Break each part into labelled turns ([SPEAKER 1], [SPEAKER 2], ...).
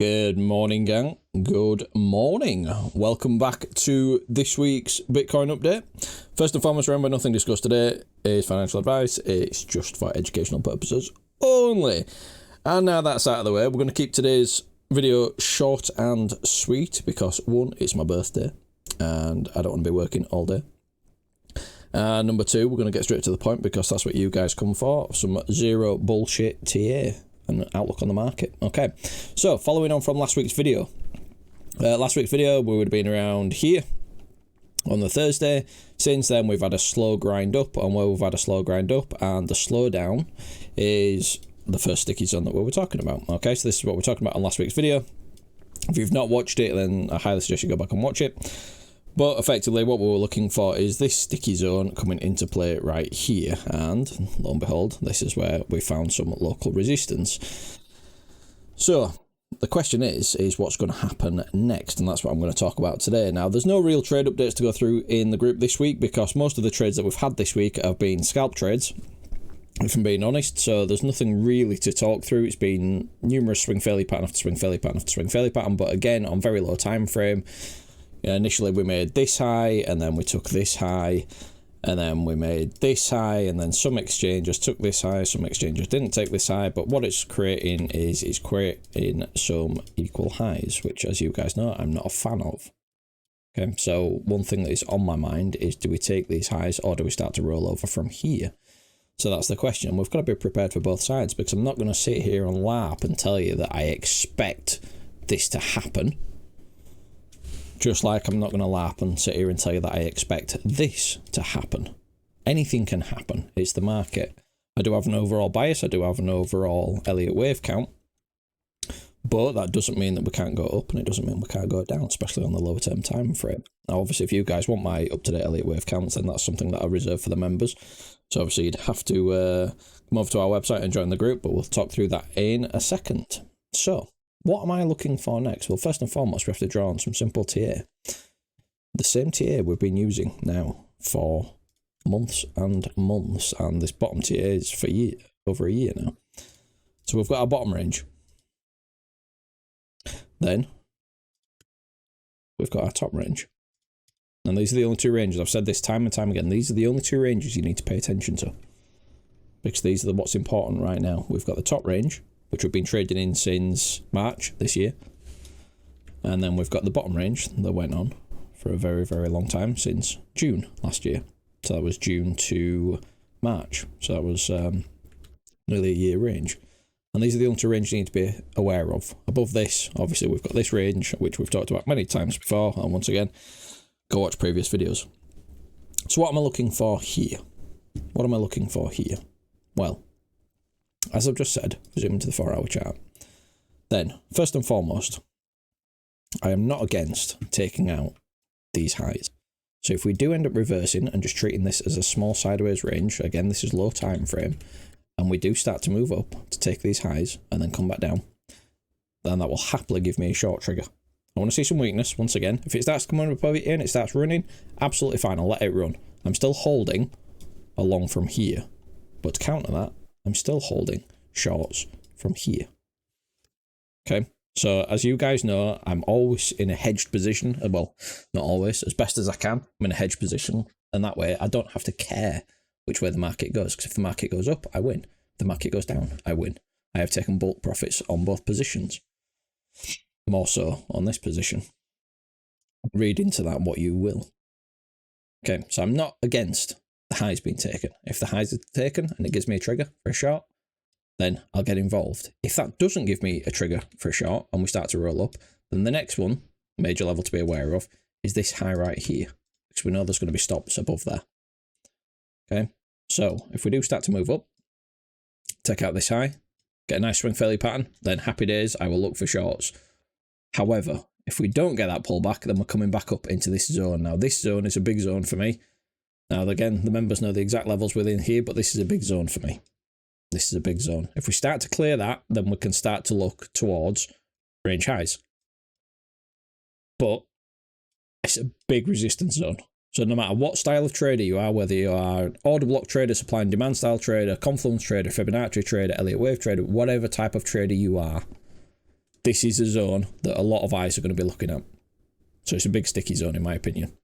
[SPEAKER 1] Good morning, gang. Good morning. Welcome back to this week's Bitcoin update. First and foremost, remember, nothing discussed today is financial advice. It's just for educational purposes only. And now that's out of the way, we're going to keep today's video short and sweet because, one, it's my birthday and I don't want to be working all day. And number two, we're going to get straight to the point because that's what you guys come for. Some zero bullshit TA. And outlook on the market. Okay, so following on from last week's video, we would have been around here on the Thursday. Since then, we've had a slow grind up, and where we've had a slow grind up, and the slowdown is the first sticky zone that we were talking about. Okay, so this is what we're talking about on last week's video. If you've not watched it, then I highly suggest you go back and watch it. But effectively, what we were looking for is this sticky zone coming into play right here. And lo and behold, this is where we found some local resistance. So the question is what's going to happen next? And that's what I'm going to talk about today. Now, there's no real trade updates to go through in the group this week because most of the trades that we've had this week have been scalp trades, if I'm being honest. So there's nothing really to talk through. It's been numerous swing failure pattern after swing failure pattern after swing failure pattern. But again, on very low time frame. Initially we made this high, and then we took this high, and then we made this high, and then some exchanges took this high, some exchanges didn't take this high. But what it's creating is it's creating some equal highs, which, as you guys know, I'm not a fan of. Okay, so one thing that is on my mind is, do we take these highs or do we start to roll over from here? So that's the question. We've got to be prepared for both sides, because I'm not going to sit here and LARP and tell you that I expect this to happen. Just like I'm not going to LARP and sit here and tell you that I expect this to happen. Anything can happen. It's the market. I do have an overall bias. I do have an overall Elliott wave count. But that doesn't mean that we can't go up, and it doesn't mean we can't go down, especially on the lower term time frame. Now, obviously, if you guys want my up-to-date Elliott wave counts, then that's something that I reserve for the members. So obviously, you'd have to come over to our website and join the group, but we'll talk through that in a second. So, what am I looking for next? Well, first and foremost, we have to draw on some simple TA. The same TA we've been using now for months and months, and this bottom TA is for over a year now. So we've got our bottom range. Then we've got our top range. And these are the only two ranges. I've said this time and time again. These are the only two ranges you need to pay attention to, because these are what's important right now. We've got the top range, which we've been trading in since March this year. And then we've got the bottom range that went on for a very, very long time, since June last year. So that was June to March. So that was nearly a year range. And these are the only two ranges you need to be aware of. Above this, obviously, we've got this range, which we've talked about many times before. And once again, go watch previous videos. So what am I looking for here? What am I looking for here? Well, as I've just said, zoom into the 4-hour chart. Then, first and foremost, I am not against taking out these highs. So if we do end up reversing and just treating this as a small sideways range, again, this is low time frame, and we do start to move up to take these highs and then come back down, then that will happily give me a short trigger. I want to see some weakness once again. If it starts coming up over here and it starts running, absolutely fine, I'll let it run. I'm still holding along from here, but to counter that, I'm still holding shorts from here. Okay, so as you guys know, I'm always in a hedged position. Well, not always, as best as I can. I'm in a hedged position, and that way I don't have to care which way the market goes, because if the market goes up, I win. If the market goes down, I win. I have taken bulk profits on both positions. More so on this position. Read into that what you will. Okay, so I'm not against the highs being taken. If the highs are taken and it gives me a trigger for a short, then I'll get involved. If that doesn't give me a trigger for a short and we start to roll up, then the next one, major level to be aware of, is this high right here, because we know there's going to be stops above there. Okay, so if we do start to move up, take out this high, get a nice swing failure pattern, then happy days, I will look for shorts. However, if we don't get that pullback, then we're coming back up into this zone. Now, this zone is a big zone for me. Now, again, the members know the exact levels within here, but this is a big zone for me. This is a big zone. If we start to clear that, then we can start to look towards range highs. But it's a big resistance zone. So no matter what style of trader you are, whether you are an order block trader, supply and demand style trader, confluence trader, Fibonacci trader, Elliott wave trader, whatever type of trader you are, this is a zone that a lot of eyes are going to be looking at. So it's a big sticky zone in my opinion.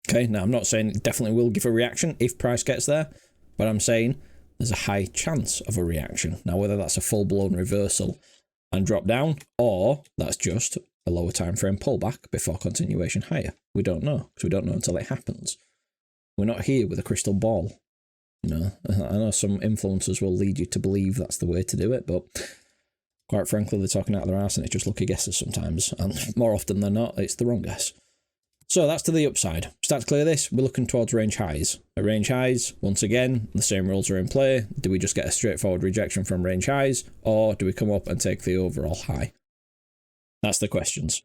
[SPEAKER 1] Okay, now I'm not saying it definitely will give a reaction if price gets there, but I'm saying there's a high chance of a reaction. Now, whether that's a full-blown reversal and drop down, or that's just a lower time frame pullback before continuation higher, we don't know, because we don't know until it happens. We're not here with a crystal ball. You know, I know some influencers will lead you to believe that's the way to do it, but quite frankly, they're talking out of their arse and it's just lucky guesses sometimes, and more often than not, it's the wrong guess. So that's to the upside. Start to clear this, we're looking towards range highs. At range highs, once again, the same rules are in play. Do we just get a straightforward rejection from range highs, or do we come up and take the overall high? That's the questions.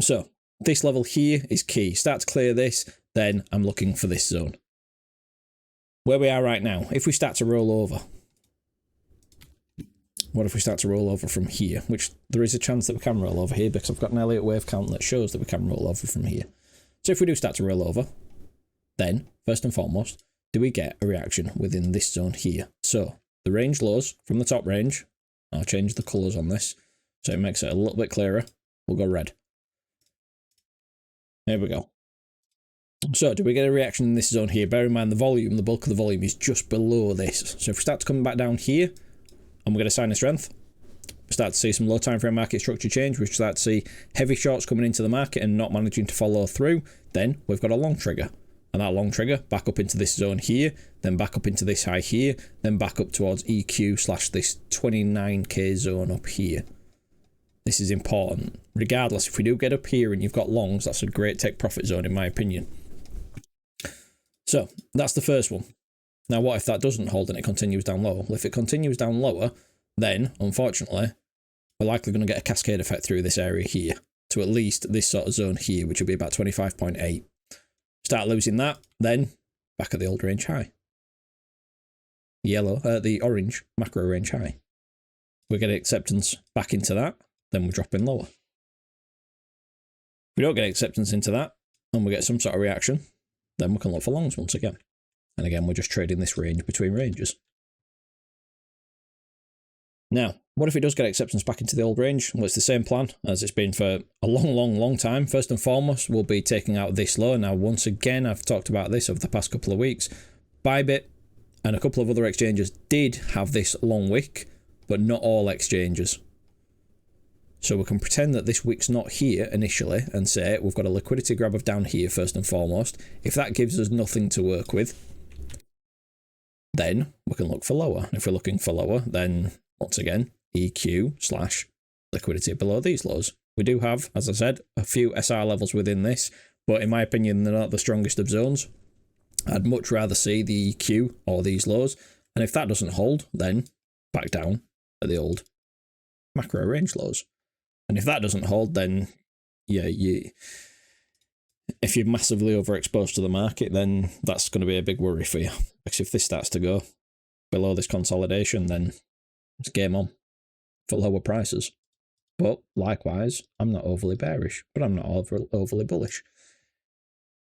[SPEAKER 1] So this level here is key. Start to clear this, then I'm looking for this zone. Where we are right now, if we start to roll over, what if we start to roll over from here? Which there is a chance that we can roll over here because I've got an Elliott wave count that shows that we can roll over from here. So if we do start to roll over, then first and foremost, do we get a reaction within this zone here? So the range lows from the top range, I'll change the colours on this so it makes it a little bit clearer. We'll go red. There we go. So do we get a reaction in this zone here? Bear in mind the volume, the bulk of the volume is just below this. So if we start to come back down here, and we're going to sign of strength, we start to see some low time frame market structure change, we start to see heavy shorts coming into the market and not managing to follow through, then we've got a long trigger. And that long trigger back up into this zone here, then back up into this high here, then back up towards EQ / this 29k zone up here. This is important. Regardless, if we do get up here and you've got longs, that's a great take profit zone in my opinion. So that's the first one. Now, what if that doesn't hold and it continues down lower? Well, if it continues down lower, then, unfortunately, we're likely going to get a cascade effect through this area here to at least this sort of zone here, which will be about 25.8. Start losing that, then back at the old range high. The orange macro range high. We get acceptance back into that, then we're dropping lower. If we don't get acceptance into that, and we get some sort of reaction, then we can look for longs once again. And again, we're just trading this range between ranges. Now, what if it does get acceptance back into the old range? Well, it's the same plan as it's been for a long time. First and foremost, we'll be taking out this low. Now, once again, I've talked about this over the past couple of weeks. Bybit and a couple of other exchanges did have this long wick, but not all exchanges. So we can pretend that this wick's not here initially and say we've got a liquidity grab of down here first and foremost. If that gives us nothing to work with, then we can look for lower. If we're looking for lower, then once again, EQ / liquidity below these lows. We do have, as I said, a few SR levels within this, but in my opinion, they're not the strongest of zones. I'd much rather see the EQ or these lows. And if that doesn't hold, then back down at the old macro range lows. And if that doesn't hold, then yeah, if you're massively overexposed to the market, then that's going to be a big worry for you. Because if this starts to go below this consolidation, then it's game on for lower prices. But likewise, I'm not overly bearish, but I'm not overly bullish.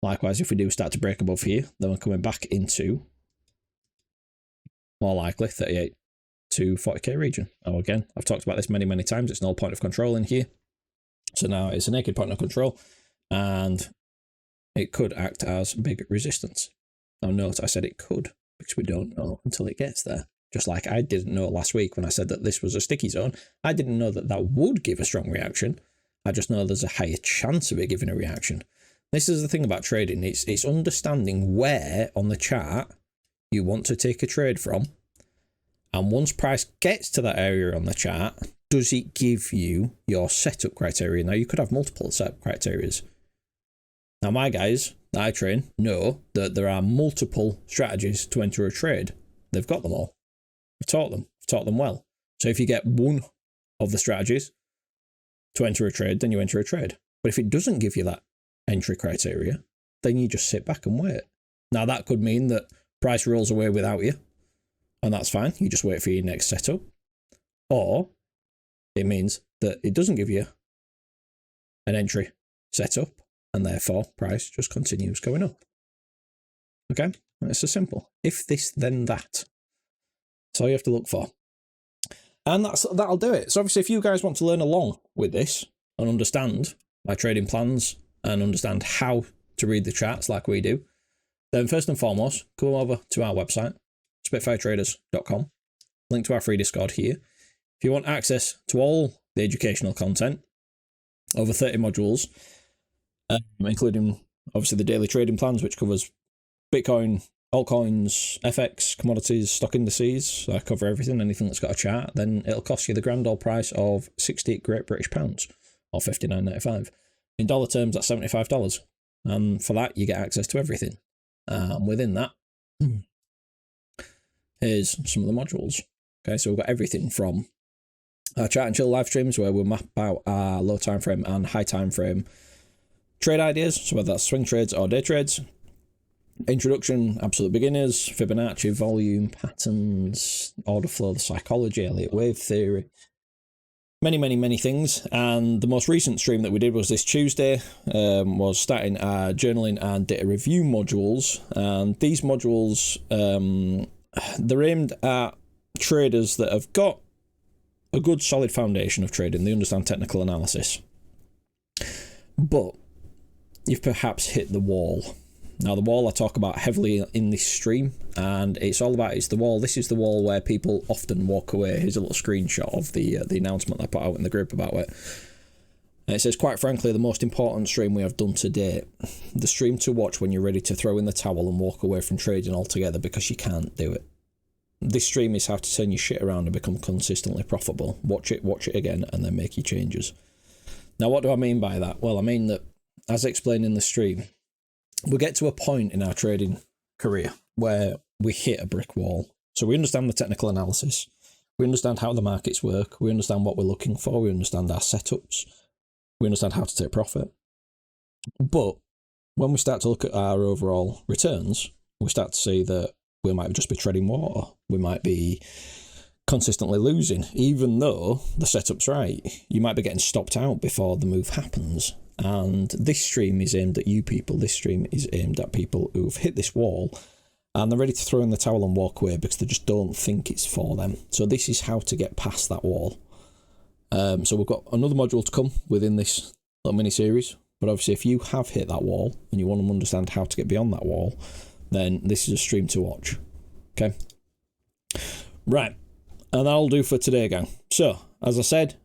[SPEAKER 1] Likewise, if we do start to break above here, then we're coming back into more likely 38 to 40k region. Oh, again, I've talked about this many times. It's an all point of control in here. So now it's a naked point of control, and it could act as big resistance. Now note, I said it could, because we don't know until it gets there. Just like I didn't know last week when I said that this was a sticky zone. I didn't know that that would give a strong reaction. I just know there's a higher chance of it giving a reaction. This is the thing about trading. It's understanding where on the chart you want to take a trade from. And once price gets to that area on the chart, does it give you your setup criteria? Now, you could have multiple setup criteria. Now, my guys that I train know that there are multiple strategies to enter a trade. They've got them all. I've taught them well. So if you get one of the strategies to enter a trade, then you enter a trade. But if it doesn't give you that entry criteria, then you just sit back and wait. Now, that could mean that price rolls away without you, and that's fine. You just wait for your next setup. Or it means that it doesn't give you an entry setup, and therefore price just continues going up. Okay? It's so simple. If this, then that. That's all you have to look for. And that'll do it. So obviously, if you guys want to learn along with this and understand my trading plans and understand how to read the charts like we do, then first and foremost, come over to our website, spitfiretraders.com. Link to our free Discord here. If you want access to all the educational content, over 30 modules, including obviously the daily trading plans, which covers Bitcoin, altcoins, FX, commodities, stock indices. I cover everything, anything that's got a chart. Then it'll cost you the grand old price of 60 Great British Pounds, or $59.95. In dollar terms, that's $75. And for that, you get access to everything. Within that, here's some of the modules. Okay, so we've got everything from our chat and chill live streams, where we'll map out our low time frame and high time frame trade ideas, so whether that's swing trades or day trades. Introduction, absolute beginners, Fibonacci, volume, patterns, order flow, the psychology, Elliott wave theory, many things. And the most recent stream that we did was this Tuesday, was starting our journaling and data review modules. And these modules, they're aimed at traders that have got a good solid foundation of trading. They understand technical analysis, but you've perhaps hit the wall. Now, the wall I talk about heavily in this stream, and it's all about, it's the wall. This is the wall where people often walk away. Here's a little screenshot of the announcement I put out in the group about it. And it says, quite frankly, the most important stream we have done to date. The stream to watch when you're ready to throw in the towel and walk away from trading altogether because you can't do it. This stream is how to turn your shit around and become consistently profitable. Watch it again, and then make your changes. Now, what do I mean by that? Well, I mean that, as explained in the stream, we get to a point in our trading career where we hit a brick wall. So we understand the technical analysis. We understand how the markets work. We understand what we're looking for. We understand our setups. We understand how to take profit. But when we start to look at our overall returns, we start to see that we might just be treading water. We might be consistently losing, even though the setup's right. You might be getting stopped out before the move happens. And this stream is aimed at you people. This stream is aimed at people who've hit this wall and they're ready to throw in the towel and walk away because they just don't think it's for them. So this is how to get past that wall. So we've got another module to come within this little mini-series. But obviously, if you have hit that wall and you want to understand how to get beyond that wall, then this is a stream to watch. Okay? Right. And that'll do for today, gang. So, as I said,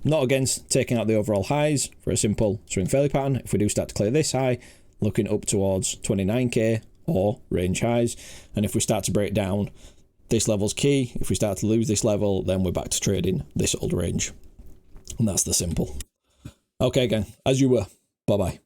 [SPEAKER 1] not against taking out the overall highs for a simple swing failure pattern. If we do start to clear this high, looking up towards 29k or range highs. And if we start to break down, this level's key. If we start to lose this level, then we're back to trading this old range. And that's the simple. Okay, again, as you were. Bye-bye.